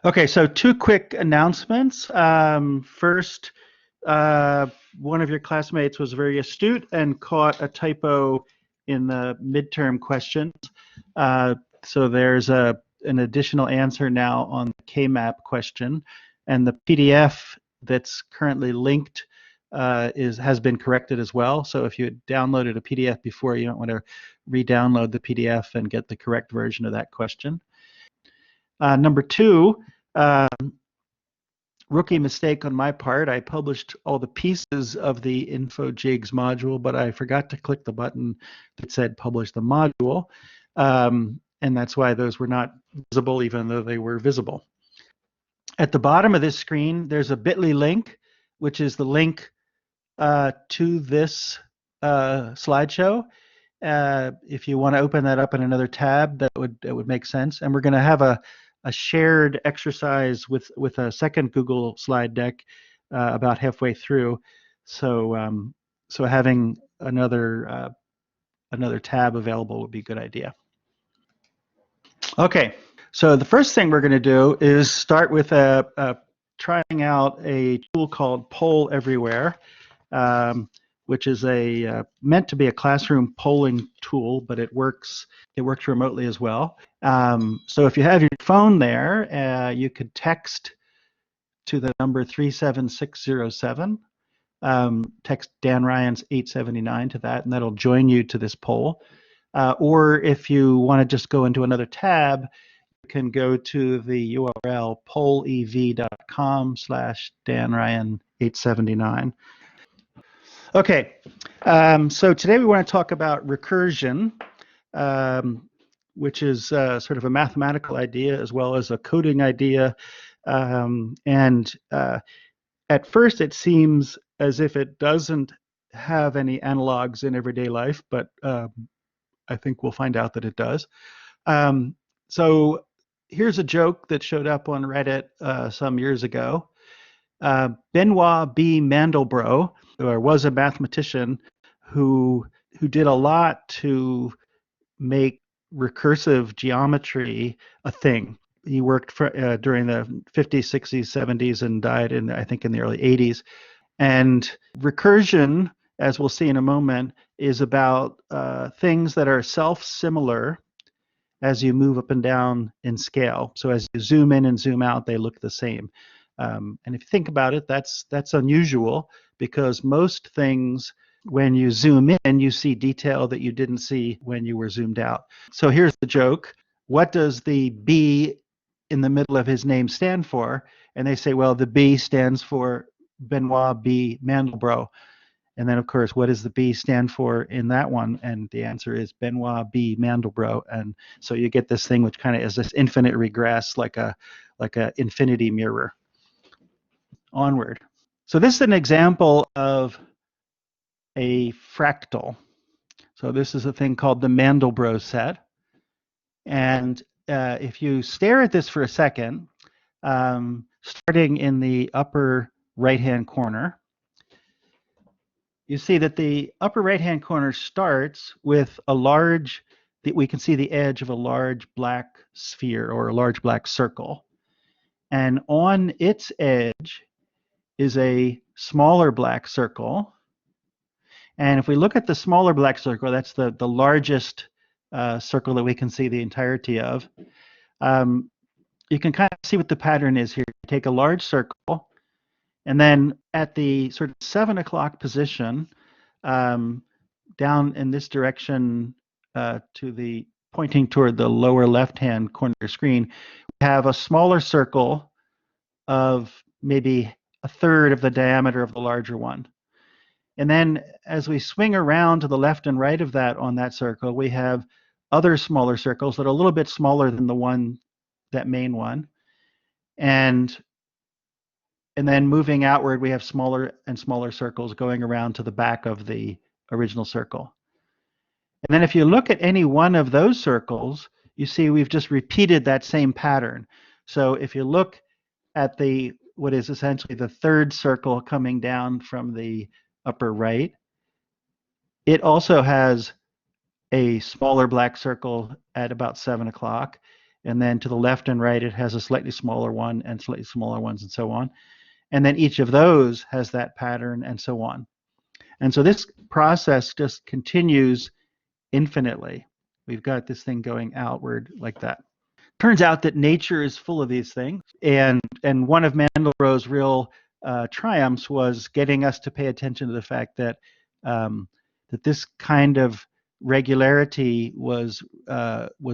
Okay, so two quick announcements. First, one of your classmates was very astute and caught a typo in the midterm questions. So there's an additional answer now on the K-map question, and the PDF that's currently linked has been corrected as well. So if you had downloaded a PDF before, you don't want to re-download the PDF and get the correct version of that question. Number two, rookie mistake on my part. I published all the pieces of the InfoJigs module, but I forgot to click the button that said publish the module. And that's why those were not visible, even though they were visible. At the bottom of this screen, there's a bit.ly link, which is the link to this slideshow. If you want to open that up in another tab, that would make sense. And we're going to have a shared exercise with a second Google slide deck about halfway through. So so having another tab available would be a good idea. Okay, so the first thing we're going to do is start with trying out a tool called Poll Everywhere, which is meant to be a classroom polling tool, but it works remotely as well. So if you have your phone there, you could text to the number 37607. Text Dan Ryan's 879 to that, and that'll join you to this poll. Or if you want to just go into another tab, you can go to the URL pollev.com/DanRyan879. Okay, so today we want to talk about recursion, which is sort of a mathematical idea as well as a coding idea. And at first it seems as if it doesn't have any analogs in everyday life, but I think we'll find out that it does. So here's a joke that showed up on Reddit some years ago. Benoit B. Mandelbrot was a mathematician who did a lot to make recursive geometry a thing. He worked during the 50s, 60s, 70s, and died I think in the early 80s. And recursion, as we'll see in a moment, is about things that are self-similar as you move up and down in scale. So as you zoom in and zoom out, they look the same. And if you think about it, that's unusual, because most things, when you zoom in, you see detail that you didn't see when you were zoomed out. So here's the joke. What does the B in the middle of his name stand for? And they say, well, the B stands for Benoit B. Mandelbrot. And then, of course, what does the B stand for in that one? And the answer is Benoit B. Mandelbrot. And so you get this thing which kind of is this infinite regress, like a infinity mirror. Onward. So this is an example of a fractal. So this is a thing called the Mandelbrot set. And if you stare at this for a second, starting in the upper right-hand corner, you see that the upper right-hand corner starts with we can see the edge of a large black sphere or a large black circle. And on its edge is a smaller black circle. And if we look at the smaller black circle, that's the largest circle that we can see the entirety of. You can kind of see what the pattern is here. You take a large circle, and then at the sort of 7 o'clock position, down in this direction pointing toward the lower left-hand corner of your screen, we have a smaller circle of maybe a third of the diameter of the larger one. And then as we swing around to the left and right of that on that circle, we have other smaller circles that are a little bit smaller than that main one. And then moving outward, we have smaller and smaller circles going around to the back of the original circle. And then if you look at any one of those circles, you see we've just repeated that same pattern. So if you look at the what is essentially the third circle coming down from the upper right, it also has a smaller black circle at about 7 o'clock. And then to the left and right, it has a slightly smaller one and slightly smaller ones and so on. And then each of those has that pattern and so on. And so this process just continues infinitely. We've got this thing going outward like that. Turns out that nature is full of these things. And one of Mandelbrot's real triumphs was getting us to pay attention to the fact that that this kind of regularity was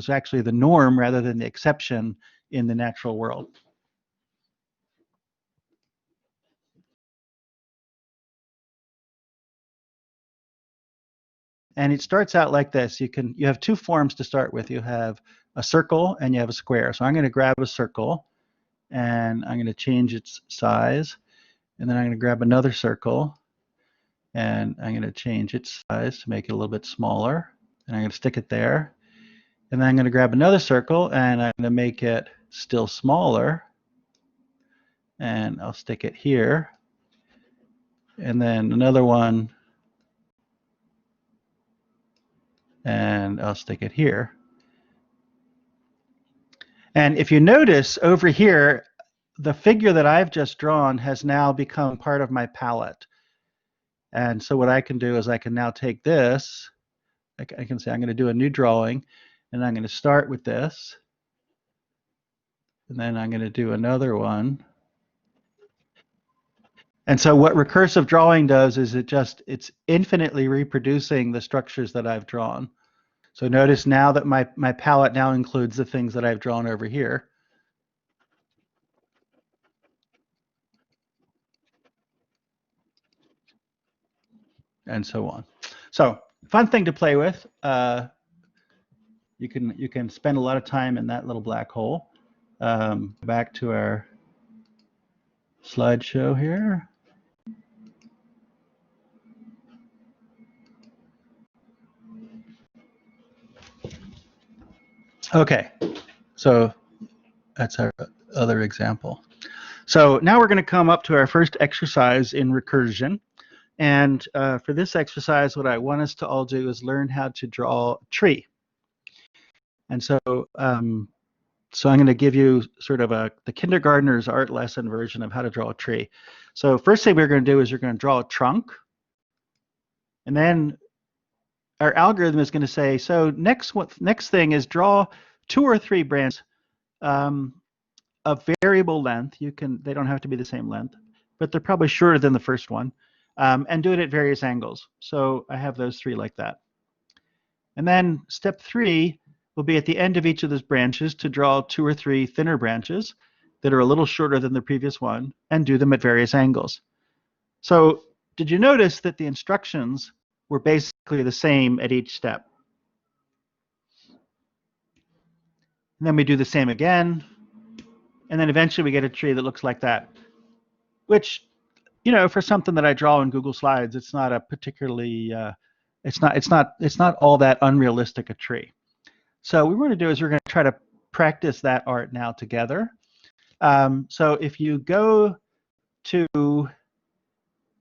actually the norm rather than the exception in the natural world. And it starts out like this. You have two forms to start with. You have a circle and you have a square. So I'm going to grab a circle and I'm going to change its size. And then I'm going to grab another circle and I'm going to change its size to make it a little bit smaller. And I'm going to stick it there. And then I'm going to grab another circle and I'm going to make it still smaller. And I'll stick it here. And then another one. And I'll stick it here. And if you notice over here, the figure that I've just drawn has now become part of my palette. And so what I can do is I can now take this, I can say I'm going to do a new drawing, and I'm going to start with this, and then I'm going to do another one. And so what recursive drawing does is it's infinitely reproducing the structures that I've drawn. So notice now that my palette now includes the things that I've drawn over here. And so on. So fun thing to play with. You can spend a lot of time in that little black hole. Back to our slideshow here. Okay, so that's our other example. So now we're going to come up to our first exercise in recursion. And for this exercise, what I want us to all do is learn how to draw a tree. And so, I'm going to give you sort of the kindergartner's art lesson version of how to draw a tree. So first thing we're going to do is you're going to draw a trunk. And then our algorithm is going to say, so next thing is draw 2 or 3 branches of variable length. They don't have to be the same length, but they're probably shorter than the first one, and do it at various angles. So I have those 3 like that. And then step 3 will be at the end of each of those branches to draw 2 or 3 thinner branches that are a little shorter than the previous one and do them at various angles. So did you notice that the instructions were basically the same at each step? And then we do the same again. And then eventually we get a tree that looks like that, which, you know, for something that I draw in Google Slides, it's not a particularly, it's not all that unrealistic a tree. So what we're going to do is we're going to try to practice that art now together. So if you go to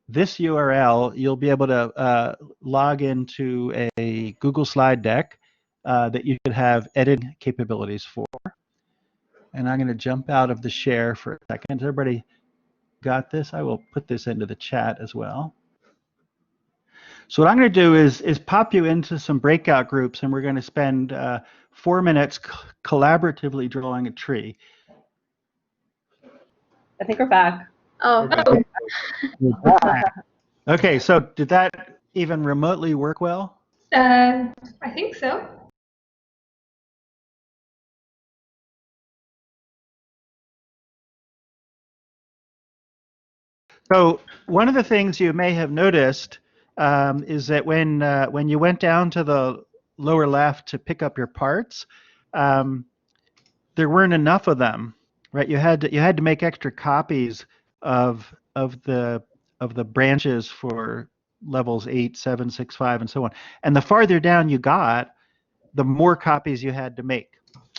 this URL, you'll be able to log into a Google slide deck that you could have editing capabilities for. And I'm going to jump out of the share for a second. Everybody got this? I will put this into the chat as well. So what I'm going to do is pop you into some breakout groups, and we're going to spend 4 minutes collaboratively drawing a tree. I think we're back. Oh. Okay, so did that even remotely work well? I think so. So one of the things you may have noticed is that when you went down to the lower left to pick up your parts, there weren't enough of them, right? You had to make extra copies of the branches for levels 8, 7, 6, 5, and so on. And the farther down you got, the more copies you had to make.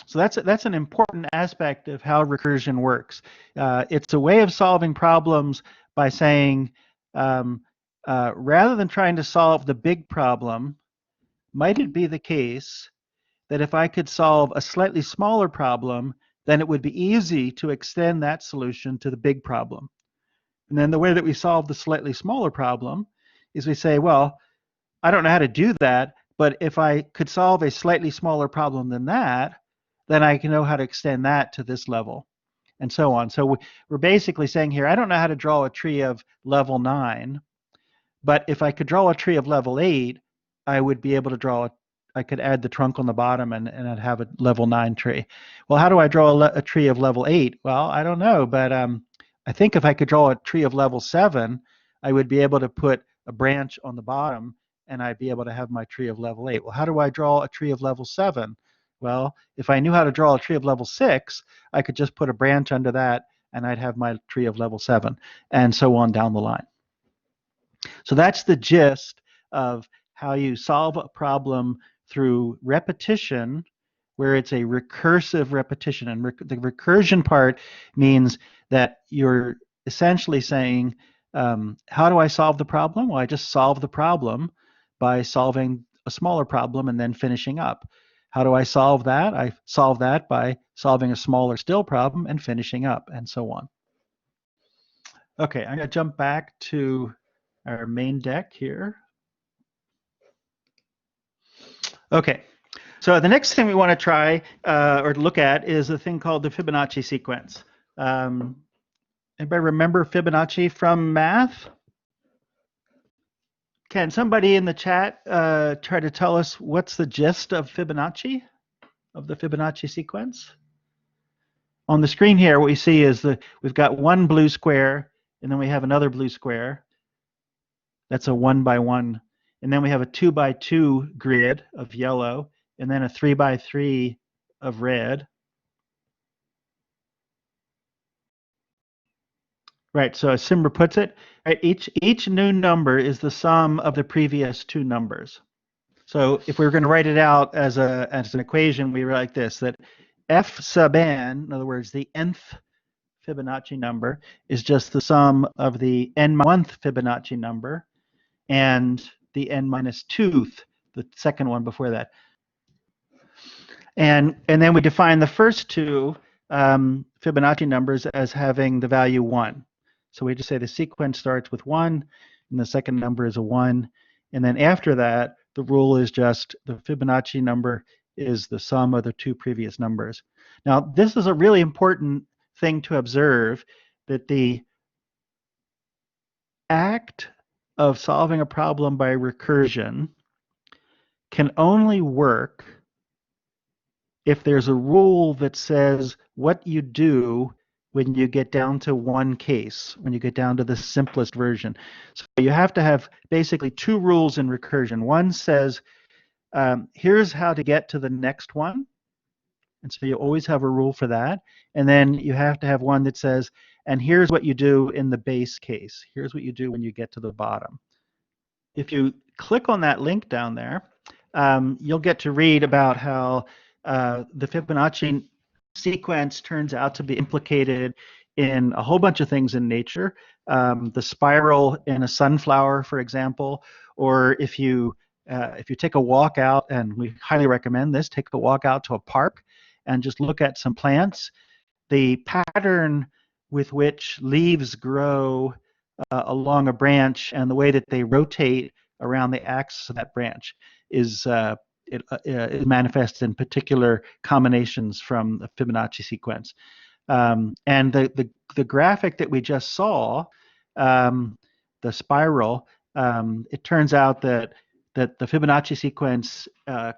So that's an important aspect of how recursion works. It's a way of solving problems by saying, rather than trying to solve the big problem, might it be the case that if I could solve a slightly smaller problem, then it would be easy to extend that solution to the big problem. And then the way that we solve the slightly smaller problem is we say, well, I don't know how to do that, but if I could solve a slightly smaller problem than that, then I can know how to extend that to this level, and so on. So we're basically saying here, I don't know how to draw a tree of level 9, but if I could draw a tree of level 8, I would be able to I could add the trunk on the bottom and I'd have a level 9 tree. Well, how do I draw a tree of level 8? Well, I don't know, but I think if I could draw a tree of level 7, I would be able to put a branch on the bottom and I'd be able to have my tree of level 8. Well, how do I draw a tree of level 7? Well, if I knew how to draw a tree of level 6, I could just put a branch under that and I'd have my tree of level 7, and so on down the line. So that's the gist of how you solve a problem through repetition, where it's a recursive repetition. And the recursion part means that you're essentially saying, how do I solve the problem? Well, I just solve the problem by solving a smaller problem and then finishing up. How do I solve that? I solve that by solving a smaller still problem and finishing up, and so on. Okay, I'm going to jump back to our main deck here. Okay, so the next thing we want to try or look at is a thing called the Fibonacci sequence. Anybody remember Fibonacci from math? Can somebody in the chat try to tell us what's the gist of Fibonacci, of the Fibonacci sequence? On the screen here, what we see is we've got one blue square, and then we have another blue square. That's a 1 by 1. And then we have a 2 by 2 grid of yellow, and then a 3 by 3 of red. Right, so as Simber puts it, right, each new number is the sum of the previous two numbers. So if we were going to write it out as an equation, we write like this, that f sub n, in other words, the nth Fibonacci number, is just the sum of the n-1th Fibonacci number and the n-2th, the second one before that. And then we define the first two Fibonacci numbers as having the value 1. So we just say the sequence starts with 1, and the second number is a 1. And then after that, the rule is just the Fibonacci number is the sum of the two previous numbers. Now, this is a really important thing to observe, that the act of solving a problem by recursion can only work if there's a rule that says what you do when you get down to one case, when you get down to the simplest version. So you have to have basically two rules in recursion. One says, here's how to get to the next one. And so you always have a rule for that. And then you have to have one that says, and here's what you do in the base case. Here's what you do when you get to the bottom. If you click on that link down there, you'll get to read about how the Fibonacci sequence turns out to be implicated in a whole bunch of things in nature. The spiral in a sunflower, for example, or if you take a walk out, and we highly recommend this, take a walk out to a park and just look at some plants. The pattern with which leaves grow along a branch and the way that they rotate around the axis of that branch is it manifests in particular combinations from the Fibonacci sequence. And the graphic that we just saw, the spiral, it turns out that the Fibonacci sequence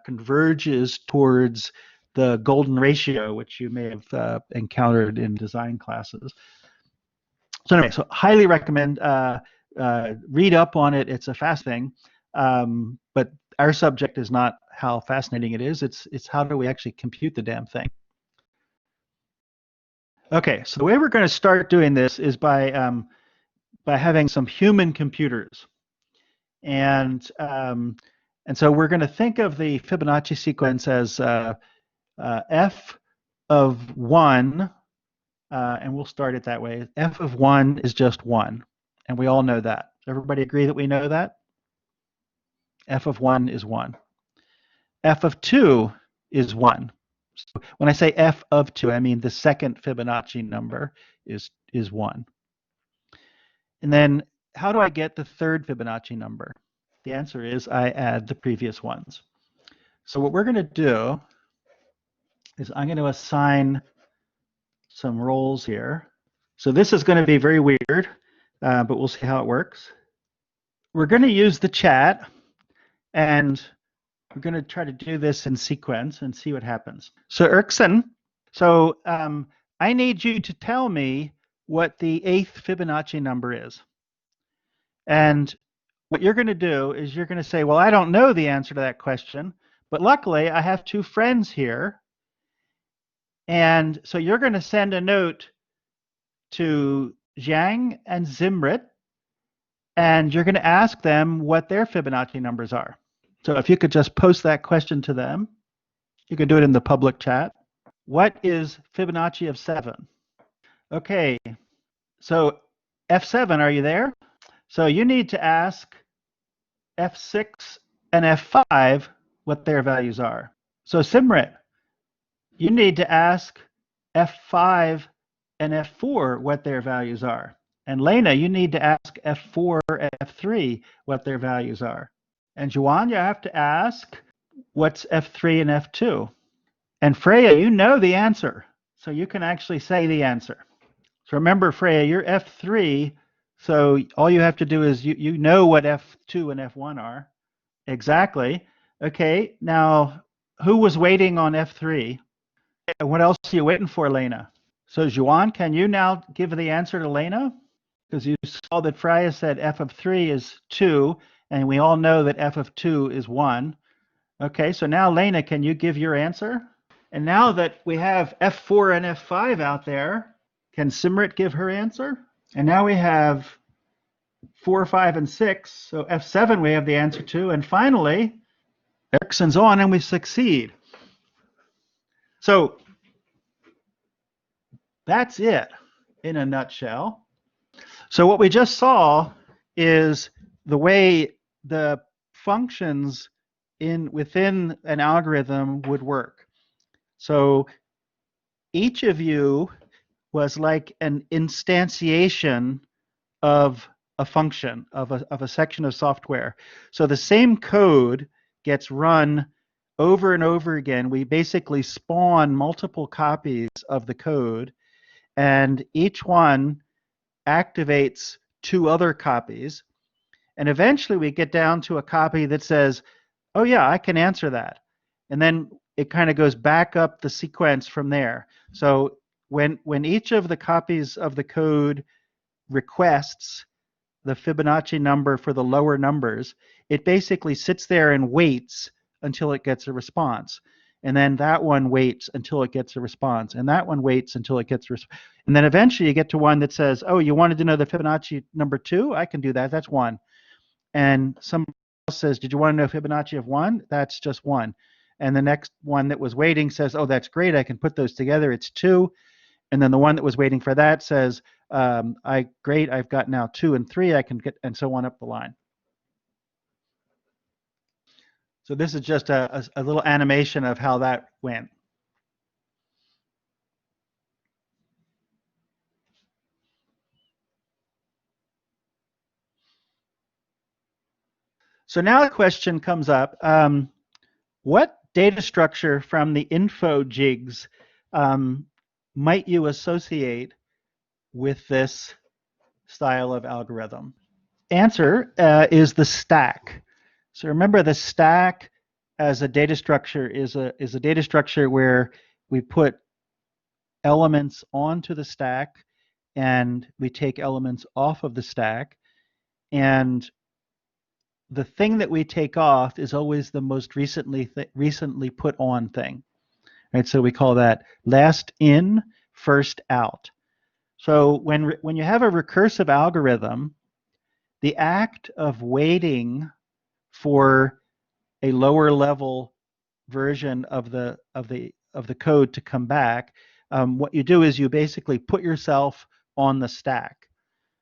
converges towards the golden ratio, which you may have encountered in design classes. So anyway, so highly recommend read up on it. It's a fast thing, but our subject is not how fascinating it is. It's how do we actually compute the damn thing. Okay, so the way we're going to start doing this is by having some human computers, and so we're going to think of the Fibonacci sequence as f of 1, and we'll start it that way. F of 1 is just 1, and we all know that. Does everybody agree that we know that? F of 1 is 1. F of 2 is 1. So when I say f of 2, I mean the second Fibonacci number is 1. And then how do I get the third Fibonacci number? The answer is I add the previous ones. So what we're going to do is I'm going to assign some roles here. So this is going to be very weird, but we'll see how it works. We're going to use the chat, and we're going to try to do this in sequence and see what happens. So Erkson, I need you to tell me what the 8th Fibonacci number is. And what you're going to do is you're going to say, well, I don't know the answer to that question, but luckily I have 2 friends here. And so you're going to send a note to Zhang and Zimrit, and you're going to ask them what their Fibonacci numbers are. So if you could just post that question to them, you can do it in the public chat. What is Fibonacci of 7? Okay, so F7, are you there? So you need to ask F6 and F5 what their values are. So Simrit, you need to ask F5 and F4 what their values are. And Lena, you need to ask F4 and F3 what their values are. And Juan, you have to ask what's F3 and F2. And Freya, you know the answer, so you can actually say the answer. So remember, Freya, you're F3, so all you have to do is you know what F2 and F1 are. Exactly. Okay, now who was waiting on F3? And what else are you waiting for, Lena? So Juan, can you now give the answer to Lena? Because you saw that Freya said F of 3 is 2, and we all know that F of 2 is 1. Okay, so now Lena, can you give your answer? And now that we have F4 and F5 out there, can Simrit give her answer? And now we have 4, 5, and 6. So F7 we have the answer to. And finally, Erickson's on and we succeed. So that's it in a nutshell. So what we just saw is the way the functions within an algorithm would work. So each of you was like an instantiation of a function, of a section of software. So the same code gets run over and over again. We basically spawn multiple copies of the code, and each one activates 2 other copies. And eventually we get down to a copy that says, oh yeah, I can answer that. And then it kind of goes back up the sequence from there. So when each of the copies of the code requests the Fibonacci number for the lower numbers, it basically sits there and waits until it gets a response. And then that one waits until it gets a response. And that one waits until it gets a response. And then eventually you get to one that says, oh, you wanted to know the Fibonacci number 2? I can do that. That's 1. And somebody else says, did you want to know Fibonacci of 1? That's just 1. And the next one that was waiting says, oh, that's great. I can put those together. It's 2. And then the one that was waiting for that says, great, I've got now 2 and 3, I can get, and so on up the line. So this is just a little animation of how that went. So now the question comes up, what data structure from the info jigs might you associate with this style of algorithm? Answer is the stack. So remember, the stack as a data structure is a data structure where we put elements onto the stack and we take elements off of the stack, and the thing that we take off is always the most recently put on thing, right? So we call that last in, first out. So when you have a recursive algorithm, the act of waiting for a lower level version of the of the code to come back, what you do is you basically put yourself on the stack.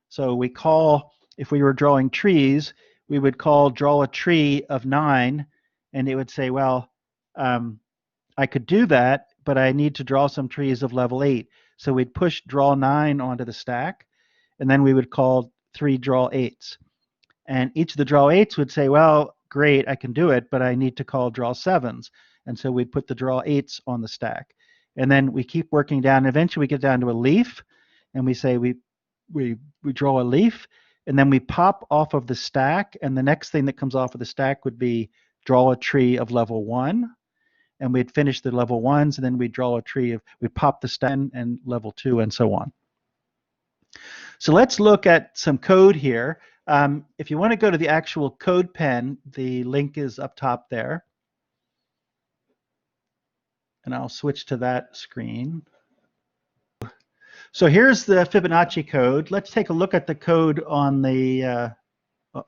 So we call, if we were drawing trees, we would call draw a tree of 9, and it would say, well, I could do that, but I need to draw some trees of level 8. So we'd push draw 9 onto the stack, and then we would call 3 draw 8s. And each of the draw 8s would say, well, great, I can do it, but I need to call draw 7s. And so we'd put the draw 8s on the stack. And then we keep working down. And eventually we get down to a leaf, and we say we draw a leaf, and then we pop off of the stack, and the next thing that comes off of the stack would be draw a tree of level 1. And we'd finish the level 1s, and then we'd draw a tree of, we'd pop the stack and level 2, and so on. So let's look at some code here. If you want to go to the actual code pen, the link is up top there. And I'll switch to that screen. So here's the Fibonacci code. Let's take a look at the code on the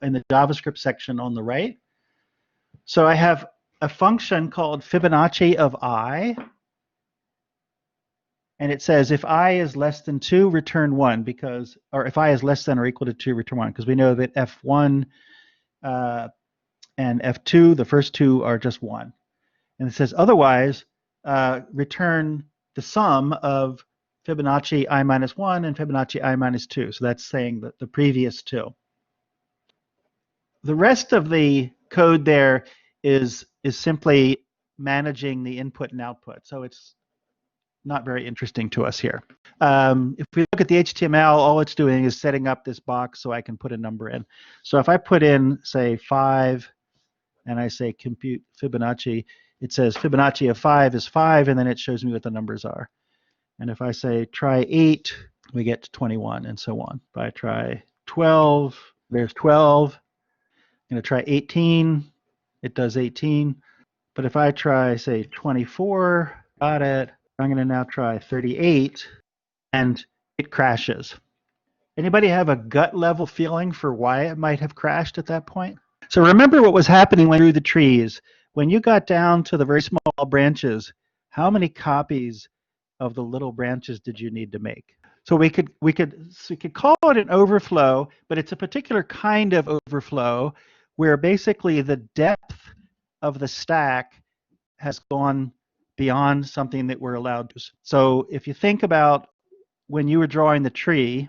in the JavaScript section on the right. So I have a function called Fibonacci of I. And it says if I is less than 2, return 1, because, or if I is less than or equal to 2, return 1, because we know that F1 and F2, the first two are just 1. And it says otherwise, return the sum of Fibonacci I minus 1 and Fibonacci I minus 2. So that's saying that the previous two. The rest of the code there is simply managing the input and output. So it's not very interesting to us here. If we look at the HTML, all it's doing is setting up this box so I can put a number in. So if I put in, say, 5, and I say compute Fibonacci, it says Fibonacci of 5 is 5, and then it shows me what the numbers are. And if I say try 8, we get to 21, and so on. If I try 12, there's 12. I'm going to try 18, it does 18. But if I try, say, 24, got it. I'm going to now try 38, and it crashes. Anybody have a gut level feeling for why it might have crashed at that point? So remember what was happening when you drew the trees. When you got down to the very small branches, how many copies of the little branches did you need to make? So we could call it an overflow, but it's a particular kind of overflow where basically the depth of the stack has gone beyond something that we're allowed to. So if you think about when you were drawing the tree,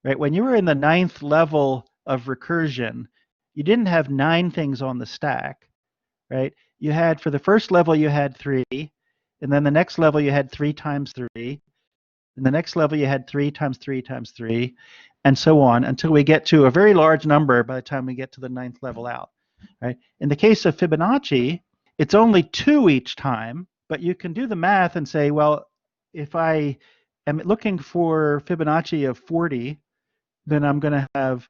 right, when you were in the 9th level of recursion, you didn't have 9 things on the stack, right? You had, for the first level, you had 3, and then the next level you had 3 times 3, and the next level you had 3 times 3 times 3, and so on, until we get to a very large number by the time we get to the 9th level out, right? In the case of Fibonacci, it's only 2 each time, but you can do the math and say, well, if I am looking for Fibonacci of 40, then I'm going to have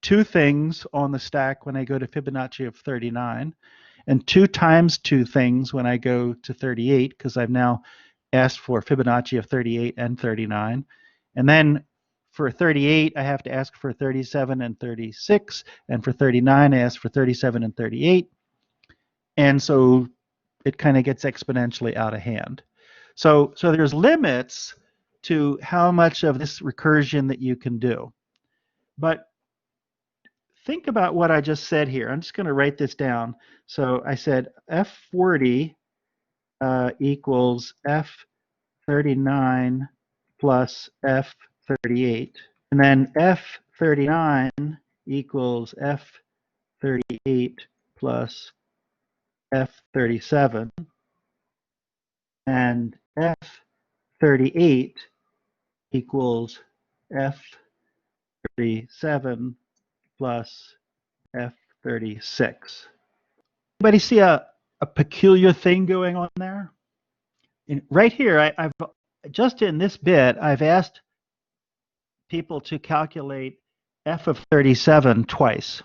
2 things on the stack when I go to Fibonacci of 39, and 2 times 2 things when I go to 38, because I've now asked for Fibonacci of 38 and 39. And then for 38, I have to ask for 37 and 36, and for 39, I ask for 37 and 38. And so it kind of gets exponentially out of hand. So there's limits to how much of this recursion that you can do. But think about what I just said here. I'm just going to write this down. So I said F40 equals F39 plus F38. And then F39 equals F38 plus F37, and F38 equals F37 plus F36. Anybody see a peculiar thing going on there? Right here, I've just in this bit, I've asked people to calculate F of 37 twice.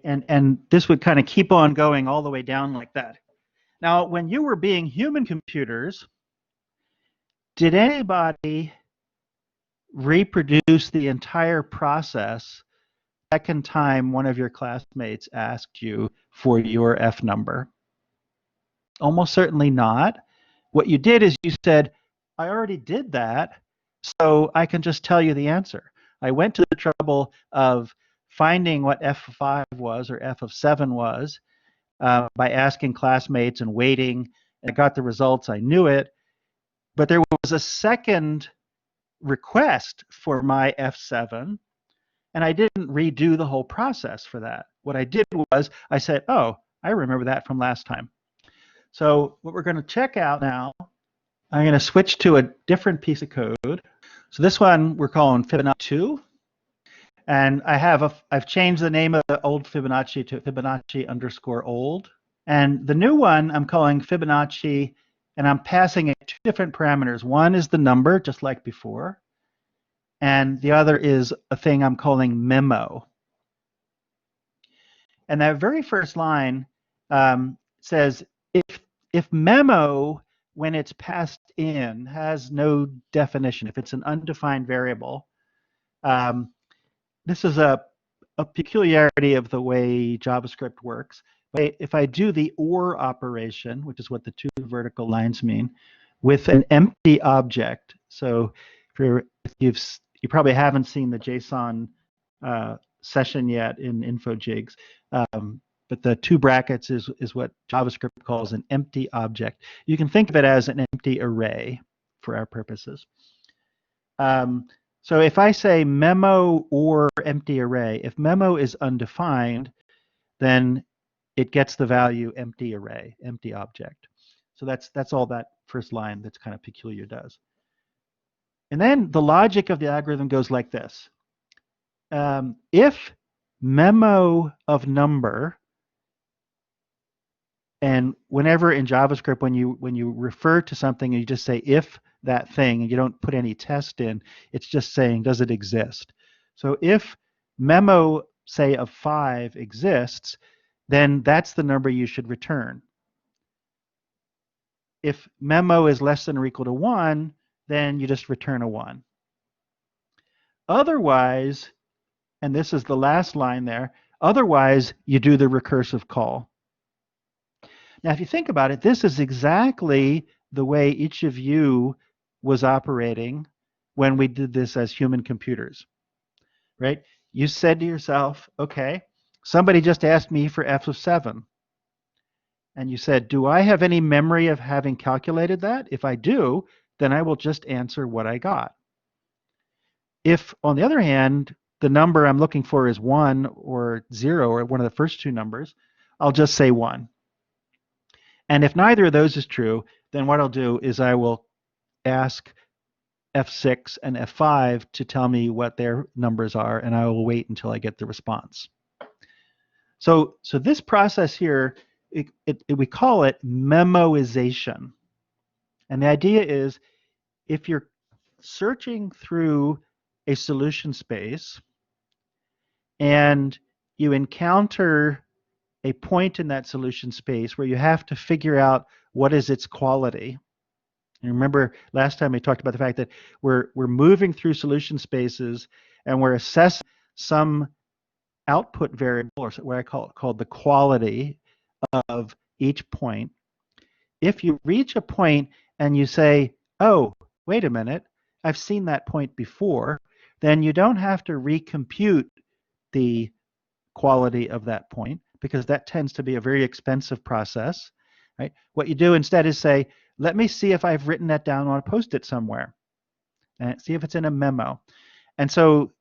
And this would kind of keep on going all the way down like that. Now, when you were being human computers, did anybody reproduce the entire process the second time one of your classmates asked you for your F number? Almost certainly not. What you did is you said, I already did that, so I can just tell you the answer. I went to the trouble of finding what f of 5 was or f of 7 was by asking classmates and waiting. And I got the results. I knew it. But there was a second request for my F7, and I didn't redo the whole process for that. What I did was I said, oh, I remember that from last time. So what we're going to check out now, I'm going to switch to a different piece of code. So this one we're calling Fibonacci 2. And I've changed the name of the old Fibonacci to Fibonacci underscore old. And the new one I'm calling Fibonacci, and I'm passing it 2 different parameters. One is the number, just like before. And the other is a thing I'm calling memo. And that very first line says, if memo, when it's passed in, has no definition, if it's an undefined variable, this is a peculiarity of the way JavaScript works. But if I do the OR operation, which is what the 2 vertical lines mean, with an empty object, so if you probably haven't seen the JSON session yet in InfoJigs, but the 2 brackets is what JavaScript calls an empty object. You can think of it as an empty array for our purposes. So if I say memo or empty array, if memo is undefined, then it gets the value empty array, empty object. So that's all that first line that's kind of peculiar does. And then the logic of the algorithm goes like this. If memo of number, and whenever in JavaScript when you refer to something and you just say if that thing and you don't put any test in, it's just saying does it exist. So if memo, say, of 5 exists, then that's the number you should return. If memo is less than or equal to 1, then you just return a 1. Otherwise, and this is the last line there, otherwise you do the recursive call. Now, if you think about it, this is exactly the way each of you was operating when we did this as human computers, right? You said to yourself, okay, somebody just asked me for f of 7. And you said, do I have any memory of having calculated that? If I do, then I will just answer what I got. If, on the other hand, the number I'm looking for is 1 or 0 or one of the first 2 numbers, I'll just say 1. And if neither of those is true, then what I'll do is I will ask F6 and F5 to tell me what their numbers are, and I will wait until I get the response. So this process here, we call it memoization. And the idea is if you're searching through a solution space and you encounter a point in that solution space where you have to figure out what is its quality. And remember last time we talked about the fact that we're moving through solution spaces and we're assessing some output variable, or what I called the quality of each point. If you reach a point and you say, oh, wait a minute, I've seen that point before, then you don't have to recompute the quality of that point, because that tends to be a very expensive process, right? What you do instead is say, let me see if I've written that down on a Post-it somewhere, and see if it's in a memo. And so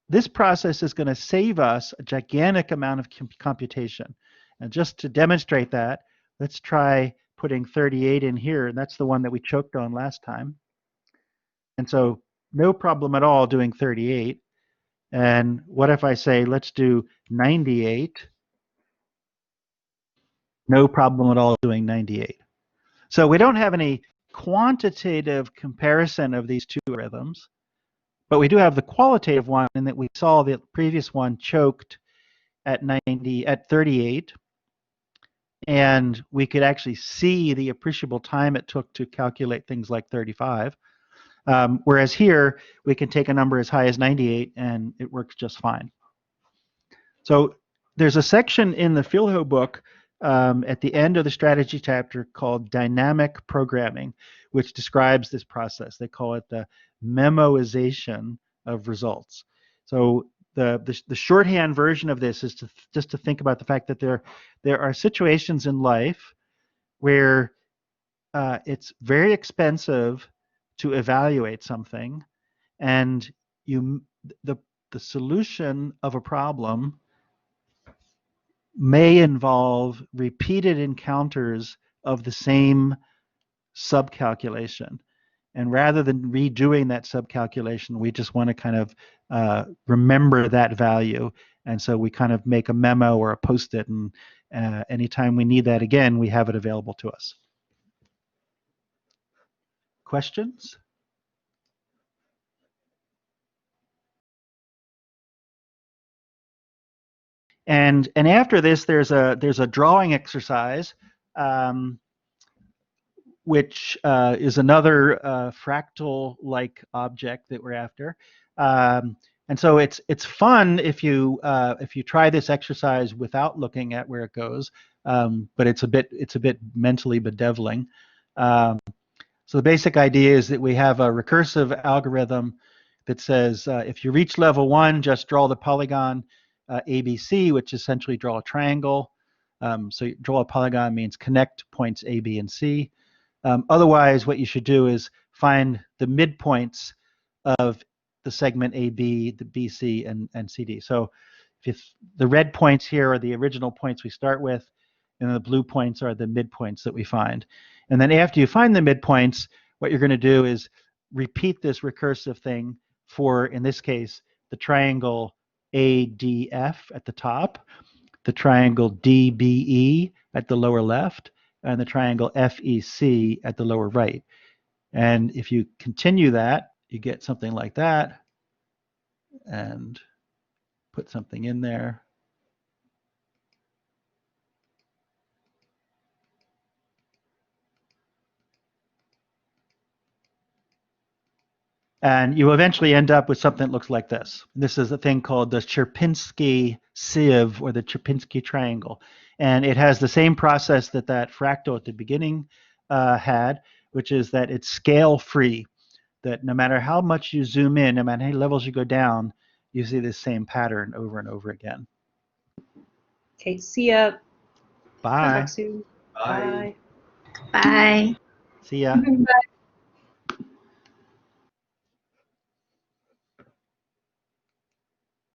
this process is going to save us a gigantic amount of computation. And just to demonstrate that, let's try putting 38 in here, and that's the one that we choked on last time. And so no problem at all doing 38. And what if I say, let's do 98? No problem at all doing 98. So we don't have any quantitative comparison of these 2 algorithms, but we do have the qualitative one in that we saw the previous one choked at 38, and we could actually see the appreciable time it took to calculate things like 35. Whereas here, we can take a number as high as 98 and it works just fine. So there's a section in the Philho book at the end of the strategy chapter called dynamic programming, which describes this process. They call it the memoization of results. So the shorthand version of this is just to think about the fact that there are situations in life where it's very expensive to evaluate something, and you the the solution of a problem may involve repeated encounters of the same subcalculation. And rather than redoing that subcalculation, we just want to kind of remember that value. And so we kind of make a memo or a post-it, and anytime we need that again, we have it available to us. Questions? And after this, there's a drawing exercise, which is another fractal-like object that we're after. And so it's fun if you try this exercise without looking at where it goes, but it's a bit mentally bedeviling. So the basic idea is that we have a recursive algorithm that says if you reach level 1, just draw the polygon ABC, which essentially draw a triangle. So draw a polygon means connect points A, B, and C. Otherwise, what you should do is find the midpoints of the segment AB, the BC, and CD. So if the red points here are the original points we start with, and the blue points are the midpoints that we find. And then after you find the midpoints, what you're going to do is repeat this recursive thing for, in this case, the triangle ADF at the top, the triangle DBE at the lower left, and the triangle FEC at the lower right. And if you continue that, you get something like that, and put something in there. And you eventually end up with something that looks like this. This is a thing called the Sierpinski sieve, or the Sierpinski triangle. And it has the same process that fractal at the beginning had, which is that it's scale-free, that no matter how much you zoom in, no matter how many levels you go down, you see this same pattern over and over again. Okay, see ya. Bye. Talk soon. Bye. Bye. See ya. Bye.